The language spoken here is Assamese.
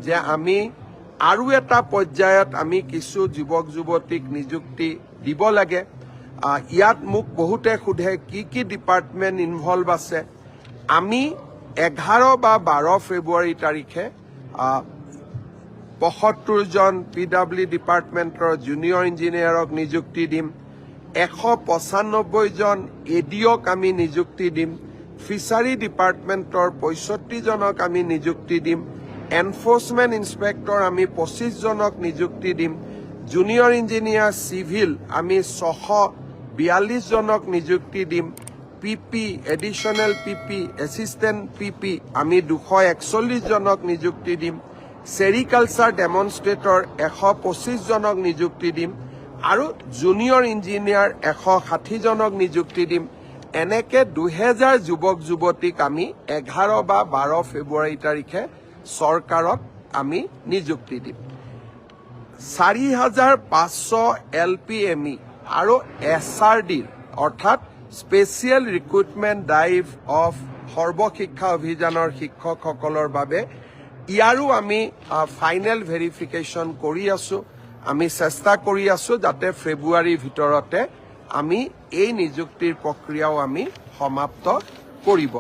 যে আমি আৰু এটা পৰ্যায়ত আমি কিছু যুৱক যুৱতীক নিযুক্তি দিব লাগে। ইয়াত মোক বহুতে সোধে কি ডিপাৰ্টমেণ্ট ইনভলভ আছে। আমি 11 বা 12 ফেব্ৰুৱাৰী তাৰিখে 75 জন PW ডিপাৰ্টমেণ্টৰ জুনিয়ৰ ইঞ্জিনিয়াৰক নিযুক্তি দিম। 195 জন এডিঅ'ক আমি নিযুক্তি দিম। ফিচাৰী ডিপাৰ্টমেণ্টৰ 65 জনক আমি নিযুক্তি দিম। এনফোৰ্সমেন্ট ইন্সপেক্টৰ আমি 25 জনক নিযুক্তি দিম। জুনিয়ৰ ইঞ্জিনিয়াৰ সিভিল আমি 642 জনক নিযুক্তি দিম। পিপি এডিশনেল পিপি এসিস্টেন্ট পিপি আমি 241 জনক নিযুক্তি দিম। সেৰিকালচাৰ ডেমনষ্ট্ৰেটৰ 125 জনক নিযুক্তি দিম আৰু জুনিয়ৰ ইঞ্জিনিয়াৰ 160 জনক নিযুক্তি দিম। এনেকে 2000 যুৱক যুৱতীক আমি 11 বা 12 ফেব্ৰুৱাৰী তাৰিখে চৰকাৰত আমি নিযুক্তি দিম। 4500 LPME আৰু SRDৰ অৰ্থাৎ স্পেচিয়েল ৰিক্ৰুটমেণ্ট ড্ৰাইভ অফ সৰ্বশিক্ষা অভিযানৰ শিক্ষকসকলৰ বাবে ইয়াৰো আমি ফাইনেল ভেৰিফিকেশ্যন কৰি আছো। আমি চেষ্টা কৰি আছো যাতে ফেব্ৰুৱাৰীৰ ভিতৰতে আমি এই নিযুক্তিৰ প্ৰক্ৰিয়াও আমি সমাপ্ত কৰিব।